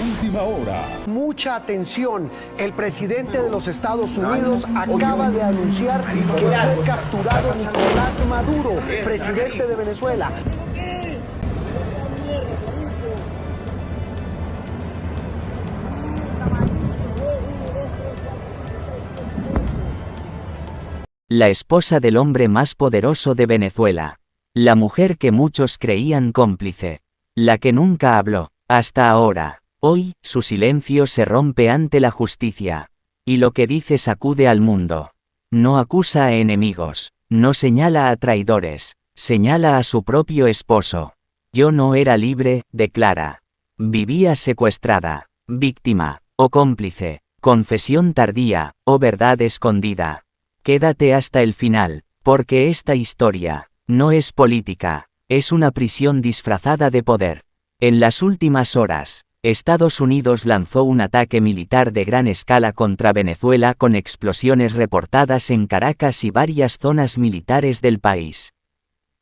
última hora. Mucha atención, el presidente de los Estados Unidos acaba de anunciar que fue capturado Nicolás Maduro, presidente de Venezuela. La esposa del hombre más poderoso de Venezuela. La mujer que muchos creían cómplice. La que nunca habló, hasta ahora. Hoy, su silencio se rompe ante la justicia. Y lo que dice sacude al mundo. No acusa a enemigos, no señala a traidores, señala a su propio esposo. Yo no era libre, declara. Vivía secuestrada, víctima, o cómplice, confesión tardía, o verdad escondida. Quédate hasta el final, porque esta historia no es política, es una prisión disfrazada de poder. En las últimas horas, Estados Unidos lanzó un ataque militar de gran escala contra Venezuela con explosiones reportadas en Caracas y varias zonas militares del país.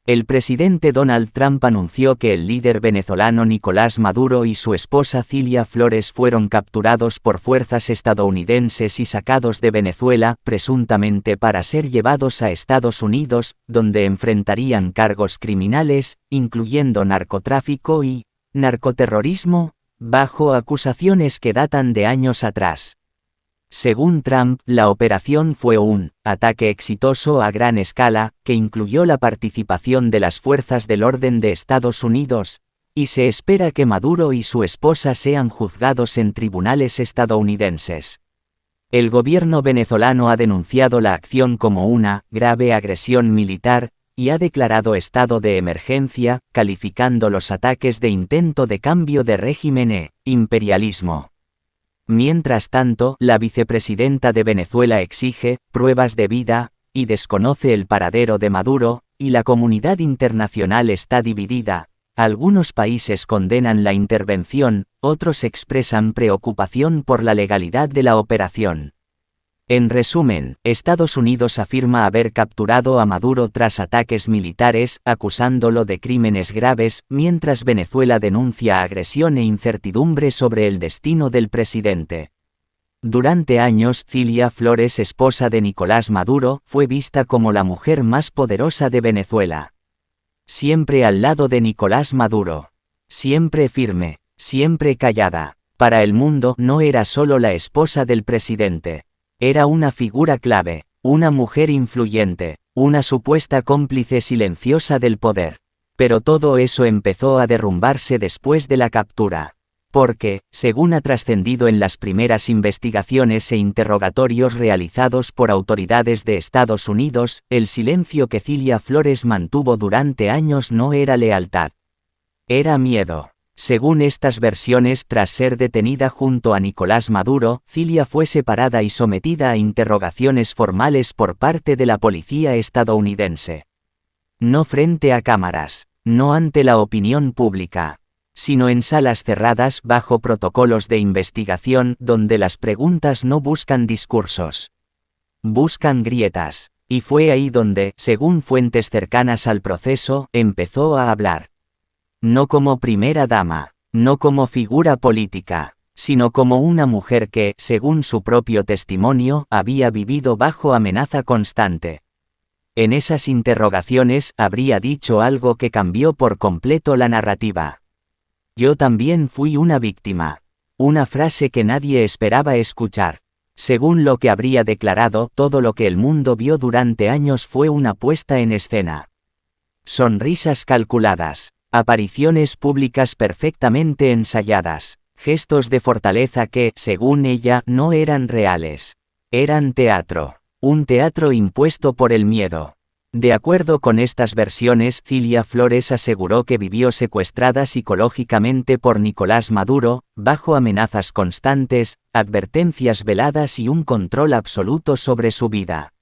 El presidente Donald Trump anunció que el líder venezolano Nicolás Maduro y su esposa Cilia Flores fueron capturados por fuerzas estadounidenses y sacados de Venezuela, presuntamente para ser llevados a Estados Unidos, donde enfrentarían cargos criminales, incluyendo narcotráfico y narcoterrorismo, bajo acusaciones que datan de años atrás. Según Trump, la operación fue un ataque exitoso a gran escala, que incluyó la participación de las fuerzas del orden de Estados Unidos, y se espera que Maduro y su esposa sean juzgados en tribunales estadounidenses. El gobierno venezolano ha denunciado la acción como una grave agresión militar, y ha declarado estado de emergencia, calificando los ataques de intento de cambio de régimen e imperialismo. Mientras tanto, la vicepresidenta de Venezuela exige pruebas de vida, y desconoce el paradero de Maduro, y la comunidad internacional está dividida. Algunos países condenan la intervención, otros expresan preocupación por la legalidad de la operación. En resumen, Estados Unidos afirma haber capturado a Maduro tras ataques militares, acusándolo de crímenes graves, mientras Venezuela denuncia agresión e incertidumbre sobre el destino del presidente. Durante años, Cilia Flores, esposa de Nicolás Maduro, fue vista como la mujer más poderosa de Venezuela. Siempre al lado de Nicolás Maduro. Siempre firme, siempre callada. Para el mundo no era solo la esposa del presidente. Era una figura clave, una mujer influyente, una supuesta cómplice silenciosa del poder. Pero todo eso empezó a derrumbarse después de la captura. Porque, según ha trascendido en las primeras investigaciones e interrogatorios realizados por autoridades de Estados Unidos, el silencio que Cilia Flores mantuvo durante años no era lealtad. Era miedo. Según estas versiones, tras ser detenida junto a Nicolás Maduro, Cilia fue separada y sometida a interrogaciones formales por parte de la policía estadounidense. No frente a cámaras, no ante la opinión pública, sino en salas cerradas bajo protocolos de investigación donde las preguntas no buscan discursos. Buscan grietas, y fue ahí donde, según fuentes cercanas al proceso, empezó a hablar. No como primera dama, no como figura política, sino como una mujer que, según su propio testimonio, había vivido bajo amenaza constante. En esas interrogaciones habría dicho algo que cambió por completo la narrativa. Yo también fui una víctima. Una frase que nadie esperaba escuchar. Según lo que habría declarado, todo lo que el mundo vio durante años fue una puesta en escena. Sonrisas calculadas. Apariciones públicas perfectamente ensayadas, gestos de fortaleza que, según ella, no eran reales. Eran teatro. Un teatro impuesto por el miedo. De acuerdo con estas versiones, Cilia Flores aseguró que vivió secuestrada psicológicamente por Nicolás Maduro, bajo amenazas constantes, advertencias veladas y un control absoluto sobre su vida.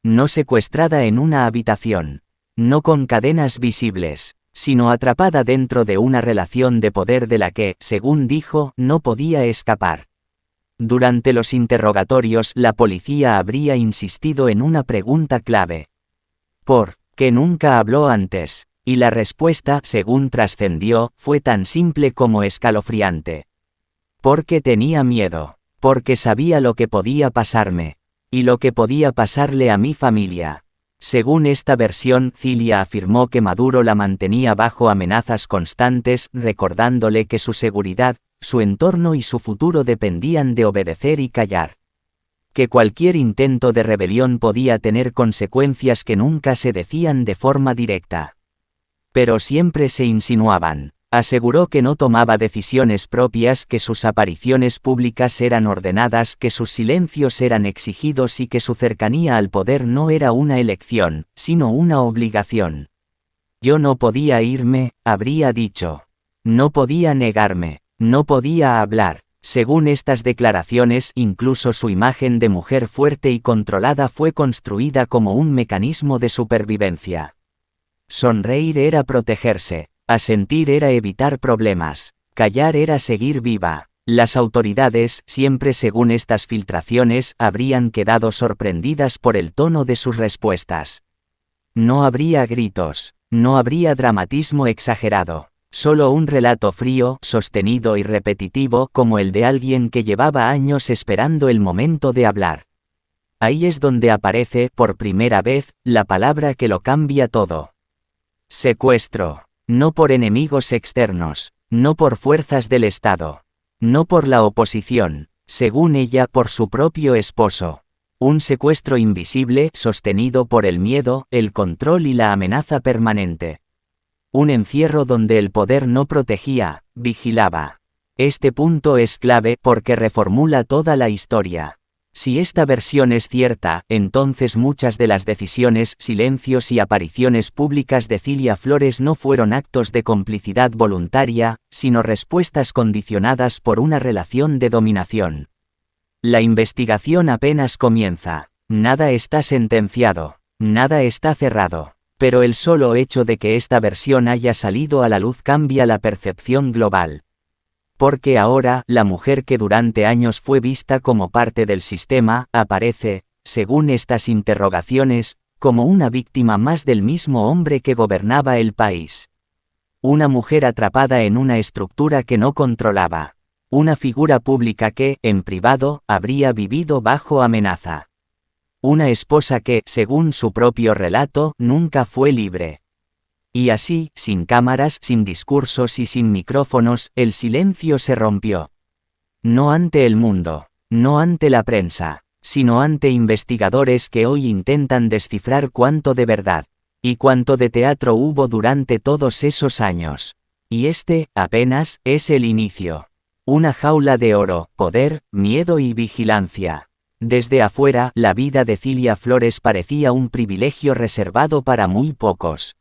No secuestrada en una habitación. No con cadenas visibles, sino atrapada dentro de una relación de poder de la que, según dijo, no podía escapar. Durante los interrogatorios, la policía habría insistido en una pregunta clave. ¿Por qué nunca habló antes? Y la respuesta, según trascendió, fue tan simple como escalofriante. Porque tenía miedo. Porque sabía lo que podía pasarme. Y lo que podía pasarle a mi familia. Según esta versión, Cilia afirmó que Maduro la mantenía bajo amenazas constantes, recordándole que su seguridad, su entorno y su futuro dependían de obedecer y callar. Que cualquier intento de rebelión podía tener consecuencias que nunca se decían de forma directa. Pero siempre se insinuaban. Aseguró que no tomaba decisiones propias, que sus apariciones públicas eran ordenadas, que sus silencios eran exigidos y que su cercanía al poder no era una elección, sino una obligación. Yo no podía irme, habría dicho. No podía negarme, no podía hablar. Según estas declaraciones, incluso su imagen de mujer fuerte y controlada fue construida como un mecanismo de supervivencia. Sonreír era protegerse. Asentir era evitar problemas. Callar era seguir viva. Las autoridades, siempre según estas filtraciones, habrían quedado sorprendidas por el tono de sus respuestas. No habría gritos. No habría dramatismo exagerado. Solo un relato frío, sostenido y repetitivo, como el de alguien que llevaba años esperando el momento de hablar. Ahí es donde aparece, por primera vez, la palabra que lo cambia todo. Secuestro. No por enemigos externos, no por fuerzas del Estado, no por la oposición, según ella por su propio esposo. Un secuestro invisible sostenido por el miedo, el control y la amenaza permanente. Un encierro donde el poder no protegía, vigilaba. Este punto es clave porque reformula toda la historia. Si esta versión es cierta, entonces muchas de las decisiones, silencios y apariciones públicas de Cilia Flores no fueron actos de complicidad voluntaria, sino respuestas condicionadas por una relación de dominación. La investigación apenas comienza. Nada está sentenciado. Nada está cerrado. Pero el solo hecho de que esta versión haya salido a la luz cambia la percepción global. Porque ahora, la mujer que durante años fue vista como parte del sistema, aparece, según estas interrogaciones, como una víctima más del mismo hombre que gobernaba el país. Una mujer atrapada en una estructura que no controlaba. Una figura pública que, en privado, habría vivido bajo amenaza. Una esposa que, según su propio relato, nunca fue libre. Y así, sin cámaras, sin discursos y sin micrófonos, el silencio se rompió. No ante el mundo, no ante la prensa, sino ante investigadores que hoy intentan descifrar cuánto de verdad y cuánto de teatro hubo durante todos esos años. Y este, apenas, es el inicio. Una jaula de oro, poder, miedo y vigilancia. Desde afuera, la vida de Cilia Flores parecía un privilegio reservado para muy pocos.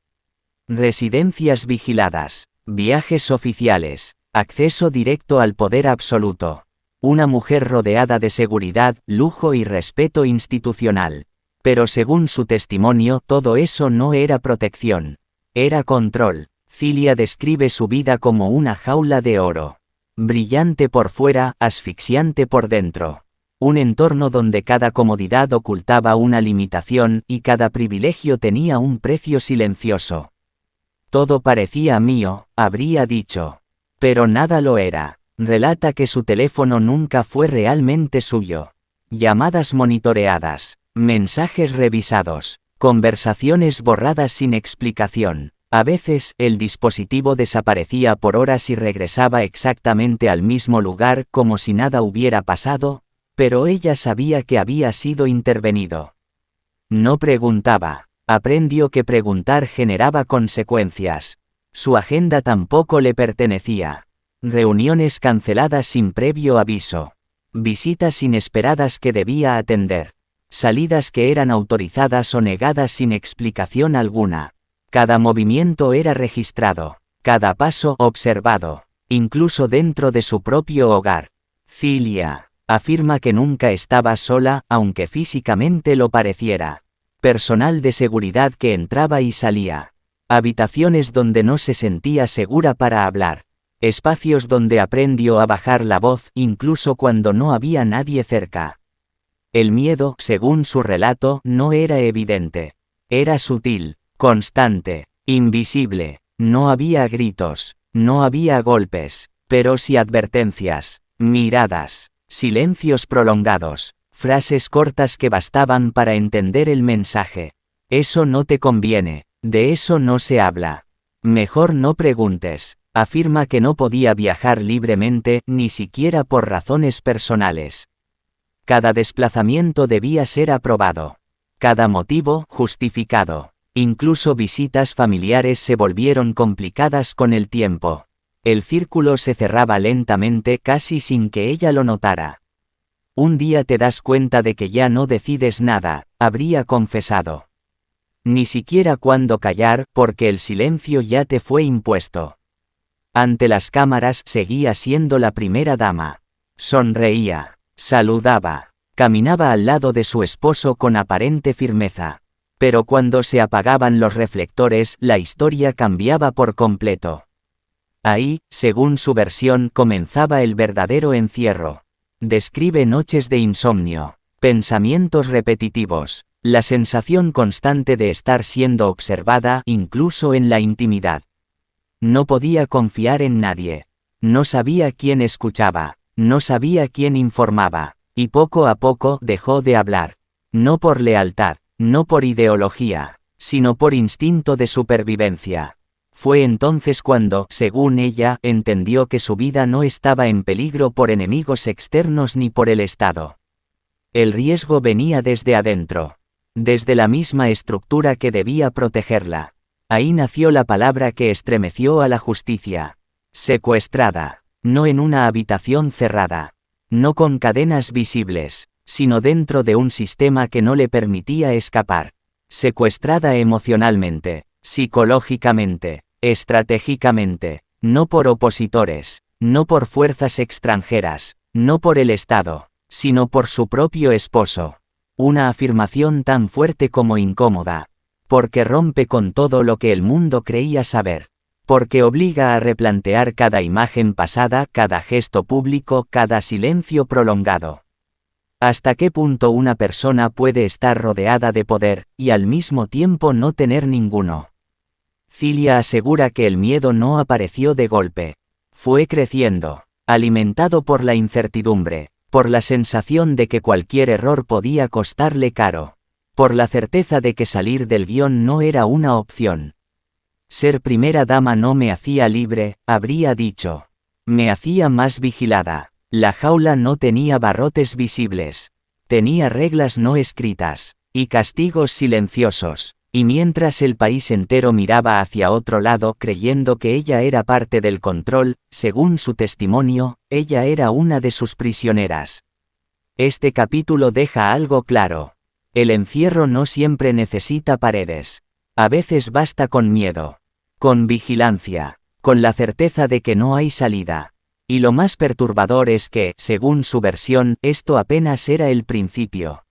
Residencias vigiladas, viajes oficiales, acceso directo al poder absoluto. Una mujer rodeada de seguridad, lujo y respeto institucional. Pero según su testimonio, todo eso no era protección. Era control. Cilia describe su vida como una jaula de oro. Brillante por fuera, asfixiante por dentro. Un entorno donde cada comodidad ocultaba una limitación y cada privilegio tenía un precio silencioso. Todo parecía mío, habría dicho. Pero nada lo era. Relata que su teléfono nunca fue realmente suyo. Llamadas monitoreadas, mensajes revisados, conversaciones borradas sin explicación. A veces, el dispositivo desaparecía por horas y regresaba exactamente al mismo lugar como si nada hubiera pasado, pero ella sabía que había sido intervenido. No preguntaba. Aprendió que preguntar generaba consecuencias. Su agenda tampoco le pertenecía. Reuniones canceladas sin previo aviso. Visitas inesperadas que debía atender. Salidas que eran autorizadas o negadas sin explicación alguna. Cada movimiento era registrado. Cada paso observado. Incluso dentro de su propio hogar. Cilia afirma que nunca estaba sola, aunque físicamente lo pareciera. Personal de seguridad que entraba y salía. Habitaciones donde no se sentía segura para hablar. Espacios donde aprendió a bajar la voz incluso cuando no había nadie cerca. El miedo, según su relato, no era evidente. Era sutil, constante, invisible. No había gritos, no había golpes, pero sí advertencias. Miradas, silencios prolongados, frases cortas que bastaban para entender el mensaje. Eso no te conviene, de eso no se habla. Mejor no preguntes. Afirma que no podía viajar libremente, ni siquiera por razones personales. Cada desplazamiento debía ser aprobado. Cada motivo justificado. Incluso visitas familiares se volvieron complicadas con el tiempo. El círculo se cerraba lentamente casi sin que ella lo notara. Un día te das cuenta de que ya no decides nada, habría confesado. Ni siquiera cuándo callar, porque el silencio ya te fue impuesto. Ante las cámaras seguía siendo la primera dama. Sonreía, saludaba, caminaba al lado de su esposo con aparente firmeza. Pero cuando se apagaban los reflectores, la historia cambiaba por completo. Ahí, según su versión, comenzaba el verdadero encierro. Describe noches de insomnio, pensamientos repetitivos, la sensación constante de estar siendo observada, incluso en la intimidad. No podía confiar en nadie. No sabía quién escuchaba, no sabía quién informaba, y poco a poco dejó de hablar. No por lealtad, no por ideología, sino por instinto de supervivencia. Fue entonces cuando, según ella, entendió que su vida no estaba en peligro por enemigos externos ni por el Estado. El riesgo venía desde adentro, desde la misma estructura que debía protegerla. Ahí nació la palabra que estremeció a la justicia. Secuestrada, no en una habitación cerrada, no con cadenas visibles, sino dentro de un sistema que no le permitía escapar. Secuestrada emocionalmente, psicológicamente, estratégicamente, no por opositores, no por fuerzas extranjeras, no por el Estado, sino por su propio esposo. Una afirmación tan fuerte como incómoda. Porque rompe con todo lo que el mundo creía saber. Porque obliga a replantear cada imagen pasada, cada gesto público, cada silencio prolongado. ¿Hasta qué punto una persona puede estar rodeada de poder, y al mismo tiempo no tener ninguno? Cilia asegura que el miedo no apareció de golpe. Fue creciendo, alimentado por la incertidumbre, por la sensación de que cualquier error podía costarle caro. Por la certeza de que salir del guión no era una opción. Ser primera dama no me hacía libre, habría dicho. Me hacía más vigilada. La jaula no tenía barrotes visibles. Tenía reglas no escritas, y castigos silenciosos, y mientras el país entero miraba hacia otro lado creyendo que ella era parte del control, según su testimonio, ella era una de sus prisioneras. Este capítulo deja algo claro. El encierro no siempre necesita paredes. A veces basta con miedo, con vigilancia, con la certeza de que no hay salida. Y lo más perturbador es que, según su versión, esto apenas era el principio.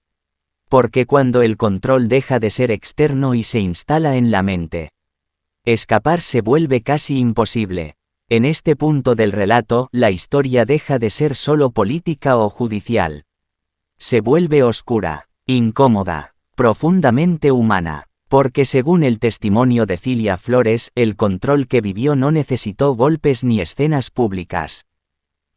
Porque cuando el control deja de ser externo y se instala en la mente, escapar se vuelve casi imposible. En este punto del relato, la historia deja de ser solo política o judicial. Se vuelve oscura. Incómoda, profundamente humana, porque según el testimonio de Cilia Flores, el control que vivió no necesitó golpes ni escenas públicas.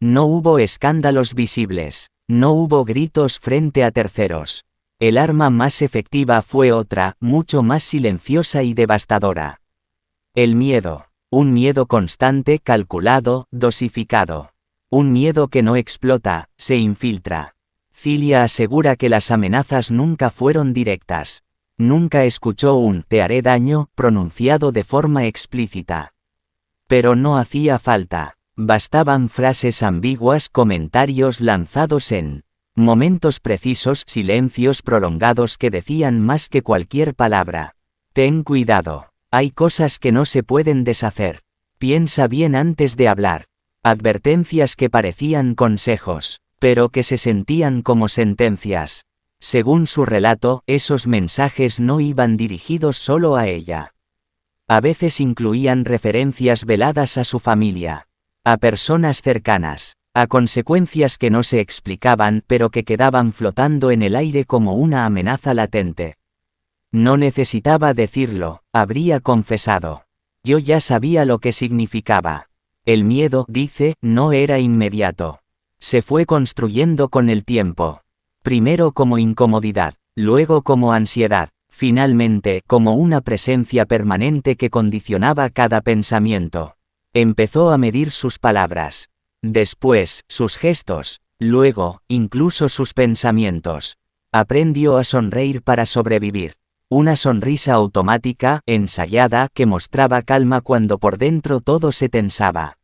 No hubo escándalos visibles, no hubo gritos frente a terceros. El arma más efectiva fue otra, mucho más silenciosa y devastadora. El miedo, un miedo constante, calculado, dosificado. Un miedo que no explota, se infiltra. Cilia asegura que las amenazas nunca fueron directas. Nunca escuchó un «te haré daño» pronunciado de forma explícita. Pero no hacía falta. Bastaban frases ambiguas, comentarios lanzados en momentos precisos, silencios prolongados que decían más que cualquier palabra. Ten cuidado. Hay cosas que no se pueden deshacer. Piensa bien antes de hablar. Advertencias que parecían consejos, pero que se sentían como sentencias. Según su relato, esos mensajes no iban dirigidos solo a ella. A veces incluían referencias veladas a su familia, a personas cercanas, a consecuencias que no se explicaban pero que quedaban flotando en el aire como una amenaza latente. No necesitaba decirlo, habría confesado. Yo ya sabía lo que significaba. El miedo, dice, no era inmediato. Se fue construyendo con el tiempo. Primero como incomodidad, luego como ansiedad, finalmente como una presencia permanente que condicionaba cada pensamiento. Empezó a medir sus palabras. Después, sus gestos. Luego, incluso sus pensamientos. Aprendió a sonreír para sobrevivir. Una sonrisa automática, ensayada, que mostraba calma cuando por dentro todo se tensaba.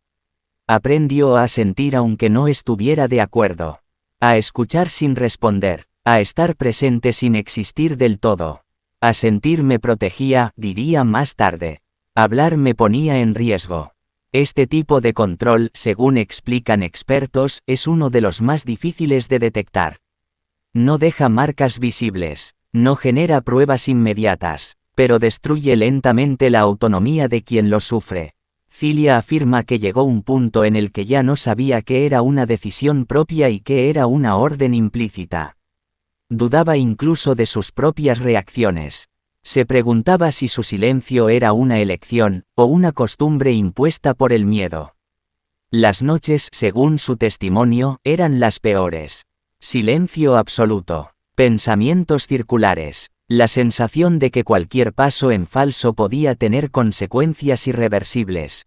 Aprendió a sentir aunque no estuviera de acuerdo. A escuchar sin responder. A estar presente sin existir del todo. A sentir me protegía, diría más tarde. Hablar me ponía en riesgo. Este tipo de control, según explican expertos, es uno de los más difíciles de detectar. No deja marcas visibles, no genera pruebas inmediatas, pero destruye lentamente la autonomía de quien lo sufre. Cilia afirma que llegó un punto en el que ya no sabía qué era una decisión propia y qué era una orden implícita. Dudaba incluso de sus propias reacciones. Se preguntaba si su silencio era una elección, o una costumbre impuesta por el miedo. Las noches, según su testimonio, eran las peores. Silencio absoluto. Pensamientos circulares. La sensación de que cualquier paso en falso podía tener consecuencias irreversibles.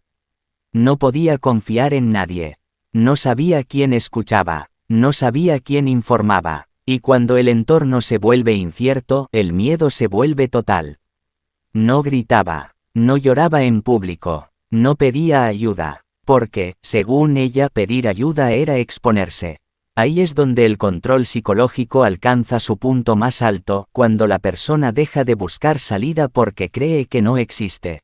No podía confiar en nadie. No sabía quién escuchaba. No sabía quién informaba. Y cuando el entorno se vuelve incierto, el miedo se vuelve total. No gritaba, no lloraba en público, no pedía ayuda, porque, según ella, pedir ayuda era exponerse. Ahí es donde el control psicológico alcanza su punto más alto, cuando la persona deja de buscar salida porque cree que no existe.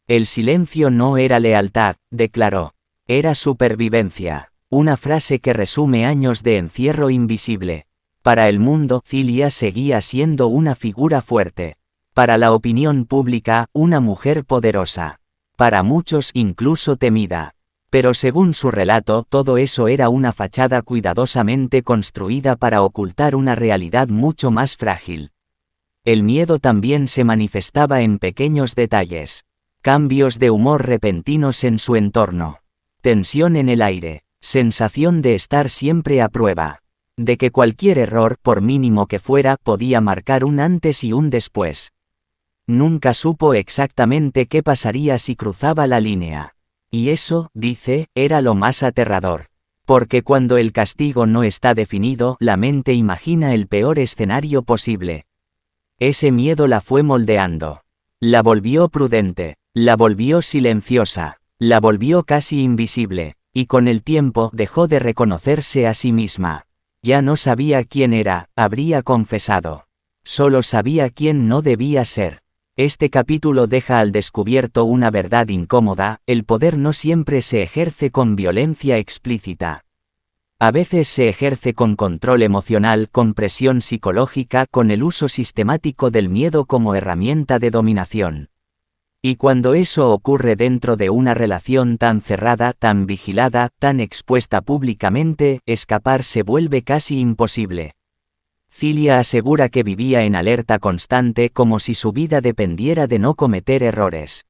El silencio no era lealtad, declaró. Era supervivencia, una frase que resume años de encierro invisible. Para el mundo, Cilia seguía siendo una figura fuerte. Para la opinión pública, una mujer poderosa. Para muchos, incluso temida. Pero según su relato, todo eso era una fachada cuidadosamente construida para ocultar una realidad mucho más frágil. El miedo también se manifestaba en pequeños detalles. Cambios de humor repentinos en su entorno. Tensión en el aire. Sensación de estar siempre a prueba. De que cualquier error, por mínimo que fuera, podía marcar un antes y un después. Nunca supo exactamente qué pasaría si cruzaba la línea. Y eso, dice, era lo más aterrador. Porque cuando el castigo no está definido, la mente imagina el peor escenario posible. Ese miedo la fue moldeando. La volvió prudente, la volvió silenciosa, la volvió casi invisible, y con el tiempo dejó de reconocerse a sí misma. Ya no sabía quién era, habría confesado. Solo sabía quién no debía ser. Este capítulo deja al descubierto una verdad incómoda: el poder no siempre se ejerce con violencia explícita. A veces se ejerce con control emocional, con presión psicológica, con el uso sistemático del miedo como herramienta de dominación. Y cuando eso ocurre dentro de una relación tan cerrada, tan vigilada, tan expuesta públicamente, escapar se vuelve casi imposible. Cilia asegura que vivía en alerta constante, como si su vida dependiera de no cometer errores.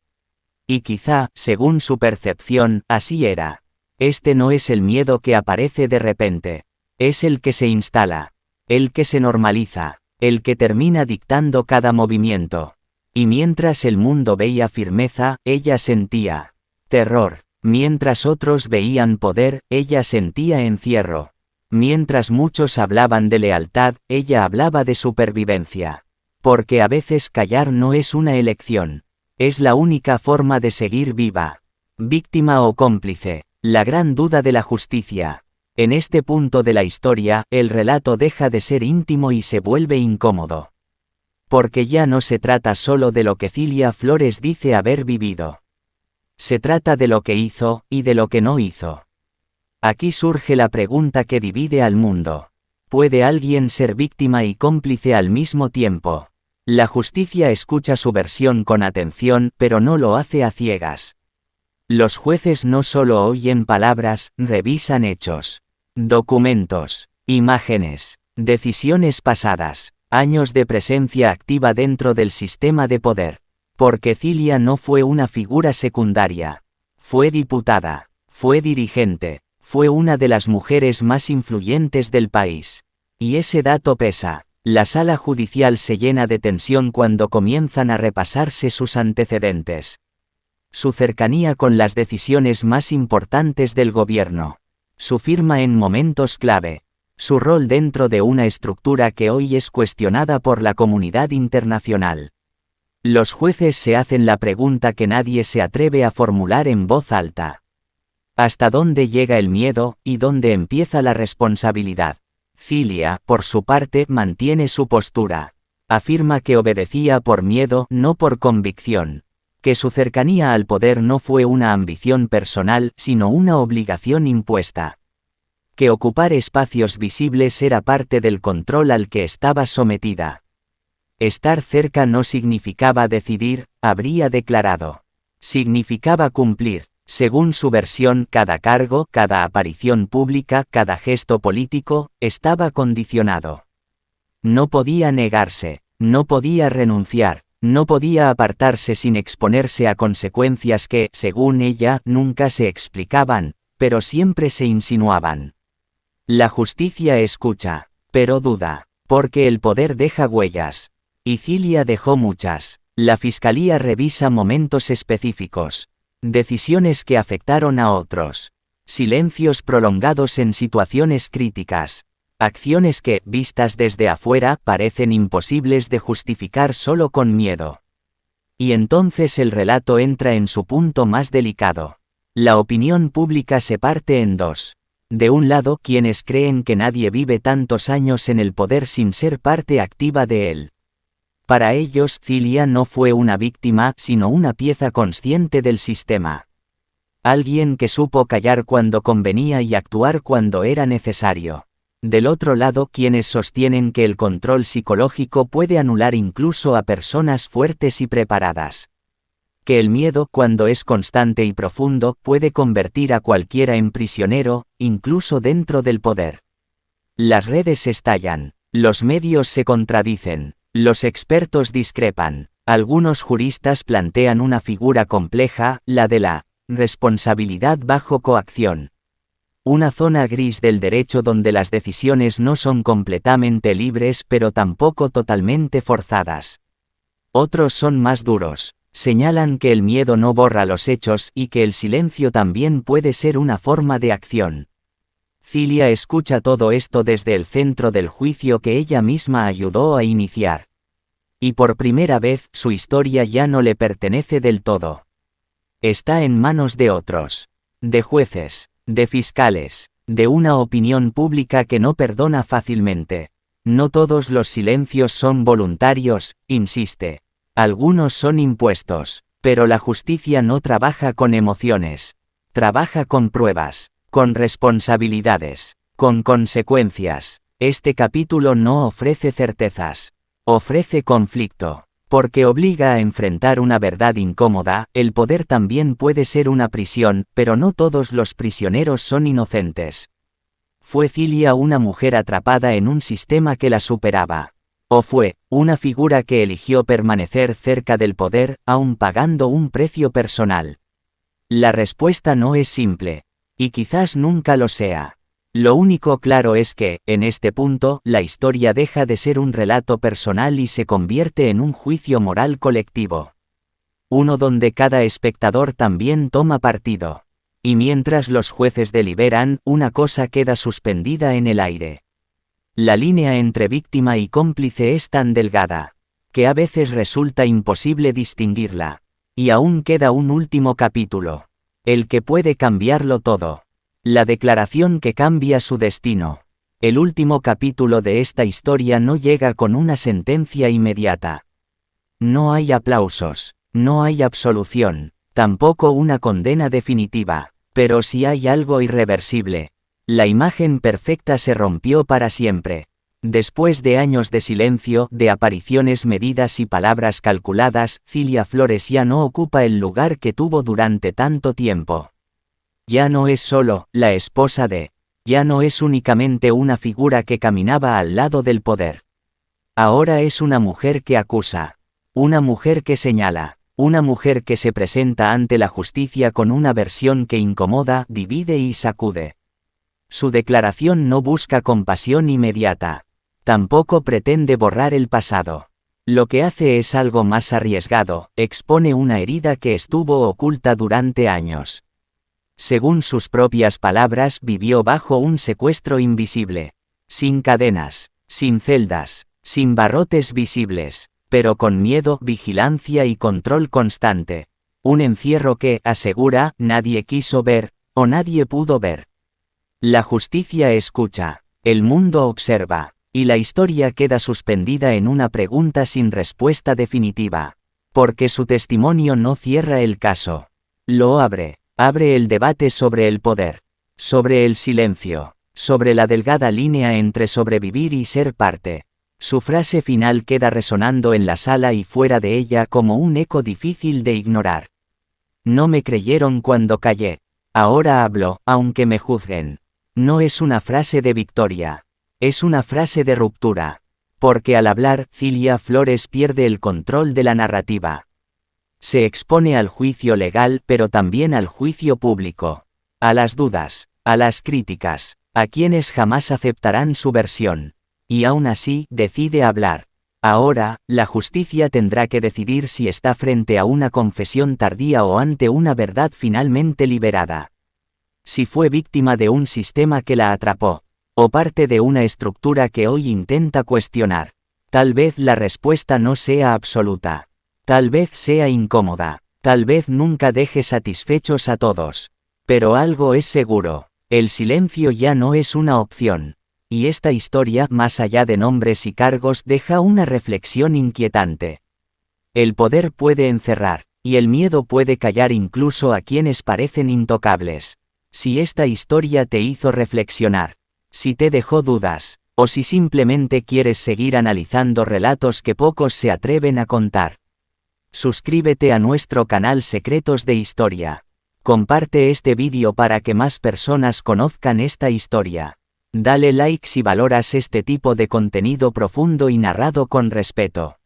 Y quizá, según su percepción, así era. Este no es el miedo que aparece de repente. Es el que se instala. El que se normaliza. El que termina dictando cada movimiento. Y mientras el mundo veía firmeza, ella sentía terror. Mientras otros veían poder, ella sentía encierro. Mientras muchos hablaban de lealtad, ella hablaba de supervivencia. Porque a veces callar no es una elección. Es la única forma de seguir viva. Víctima o cómplice. La gran duda de la justicia. En este punto de la historia, el relato deja de ser íntimo y se vuelve incómodo. Porque ya no se trata solo de lo que Cilia Flores dice haber vivido. Se trata de lo que hizo, y de lo que no hizo. Aquí surge la pregunta que divide al mundo. ¿Puede alguien ser víctima y cómplice al mismo tiempo? La justicia escucha su versión con atención, pero no lo hace a ciegas. Los jueces no solo oyen palabras, revisan hechos, documentos, imágenes, decisiones pasadas. Años de presencia activa dentro del sistema de poder. Porque Cilia no fue una figura secundaria. Fue diputada, fue dirigente, Fue una de las mujeres más influyentes del país. Y ese dato pesa. La sala judicial se llena de tensión cuando comienzan a repasarse sus antecedentes. Su cercanía con las decisiones más importantes del gobierno. Su firma en momentos clave. Su rol dentro de una estructura que hoy es cuestionada por la comunidad internacional. Los jueces se hacen la pregunta que nadie se atreve a formular en voz alta. ¿Hasta dónde llega el miedo y dónde empieza la responsabilidad? Cilia, por su parte, mantiene su postura. Afirma que obedecía por miedo, no por convicción. Que su cercanía al poder no fue una ambición personal, sino una obligación impuesta. Que ocupar espacios visibles era parte del control al que estaba sometida. Estar cerca no significaba decidir, habría declarado. Significaba cumplir. Según su versión, cada cargo, cada aparición pública, cada gesto político, estaba condicionado. No podía negarse, no podía renunciar, no podía apartarse sin exponerse a consecuencias que, según ella, nunca se explicaban, pero siempre se insinuaban. La justicia escucha, pero duda, porque el poder deja huellas. Y Cilia dejó muchas. La fiscalía revisa momentos específicos. Decisiones que afectaron a otros. Silencios prolongados en situaciones críticas. Acciones que, vistas desde afuera, parecen imposibles de justificar solo con miedo. Y entonces el relato entra en su punto más delicado. La opinión pública se parte en dos. De un lado, quienes creen que nadie vive tantos años en el poder sin ser parte activa de él. Para ellos, Cilia no fue una víctima, sino una pieza consciente del sistema. Alguien que supo callar cuando convenía y actuar cuando era necesario. Del otro lado, quienes sostienen que el control psicológico puede anular incluso a personas fuertes y preparadas. Que el miedo, cuando es constante y profundo, puede convertir a cualquiera en prisionero, incluso dentro del poder. Las redes estallan, los medios se contradicen. Los expertos discrepan. Algunos juristas plantean una figura compleja, la de la responsabilidad bajo coacción. Una zona gris del derecho donde las decisiones no son completamente libres pero tampoco totalmente forzadas. Otros son más duros. Señalan que el miedo no borra los hechos y que el silencio también puede ser una forma de acción. Cilia escucha todo esto desde el centro del juicio que ella misma ayudó a iniciar. Y por primera vez, su historia ya no le pertenece del todo. Está en manos de otros. De jueces, de fiscales, de una opinión pública que no perdona fácilmente. No todos los silencios son voluntarios, insiste. Algunos son impuestos, pero la justicia no trabaja con emociones. Trabaja con pruebas. Con responsabilidades, con consecuencias. Este capítulo no ofrece certezas, ofrece conflicto, porque obliga a enfrentar una verdad incómoda. El poder también puede ser una prisión, pero no todos los prisioneros son inocentes. ¿Fue Cilia una mujer atrapada en un sistema que la superaba? ¿O fue una figura que eligió permanecer cerca del poder, aun pagando un precio personal? La respuesta no es simple. Y quizás nunca lo sea. Lo único claro es que, en este punto, la historia deja de ser un relato personal y se convierte en un juicio moral colectivo. Uno donde cada espectador también toma partido. Y mientras los jueces deliberan, una cosa queda suspendida en el aire. La línea entre víctima y cómplice es tan delgada, que a veces resulta imposible distinguirla. Y aún queda un último capítulo. El que puede cambiarlo todo. La declaración que cambia su destino. El último capítulo de esta historia no llega con una sentencia inmediata. No hay aplausos, no hay absolución, tampoco una condena definitiva, pero sí hay algo irreversible. La imagen perfecta se rompió para siempre. Después de años de silencio, de apariciones medidas y palabras calculadas, Cilia Flores ya no ocupa el lugar que tuvo durante tanto tiempo. Ya no es solo la esposa de. Ya no es únicamente una figura que caminaba al lado del poder. Ahora es una mujer que acusa. Una mujer que señala. Una mujer que se presenta ante la justicia con una versión que incomoda, divide y sacude. Su declaración no busca compasión inmediata. Tampoco pretende borrar el pasado. Lo que hace es algo más arriesgado, expone una herida que estuvo oculta durante años. Según sus propias palabras, vivió bajo un secuestro invisible. Sin cadenas, sin celdas, sin barrotes visibles, pero con miedo, vigilancia y control constante. Un encierro que, asegura, nadie quiso ver, o nadie pudo ver. La justicia escucha, el mundo observa, y la historia queda suspendida en una pregunta sin respuesta definitiva. Porque su testimonio no cierra el caso. Lo abre el debate sobre el poder, sobre el silencio, sobre la delgada línea entre sobrevivir y ser parte. Su frase final queda resonando en la sala y fuera de ella como un eco difícil de ignorar. No me creyeron cuando callé. Ahora hablo, aunque me juzguen. No es una frase de victoria. Es una frase de ruptura. Porque al hablar, Cilia Flores pierde el control de la narrativa. Se expone al juicio legal, pero también al juicio público. A las dudas, a las críticas, a quienes jamás aceptarán su versión. Y aún así, decide hablar. Ahora, la justicia tendrá que decidir si está frente a una confesión tardía o ante una verdad finalmente liberada. Si fue víctima de un sistema que la atrapó, o parte de una estructura que hoy intenta cuestionar. Tal vez la respuesta no sea absoluta. Tal vez sea incómoda. Tal vez nunca deje satisfechos a todos. Pero algo es seguro. El silencio ya no es una opción. Y esta historia, más allá de nombres y cargos, deja una reflexión inquietante. El poder puede encerrar, y el miedo puede callar incluso a quienes parecen intocables. Si esta historia te hizo reflexionar, si te dejó dudas, o si simplemente quieres seguir analizando relatos que pocos se atreven a contar. Suscríbete a nuestro canal Secretos de Historia. Comparte este vídeo para que más personas conozcan esta historia. Dale like si valoras este tipo de contenido profundo y narrado con respeto.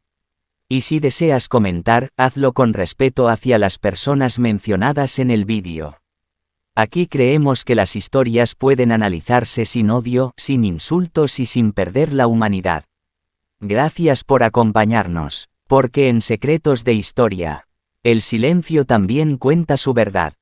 Y si deseas comentar, hazlo con respeto hacia las personas mencionadas en el vídeo. Aquí creemos que las historias pueden analizarse sin odio, sin insultos y sin perder la humanidad. Gracias por acompañarnos, porque en Secretos de Historia, el silencio también cuenta su verdad.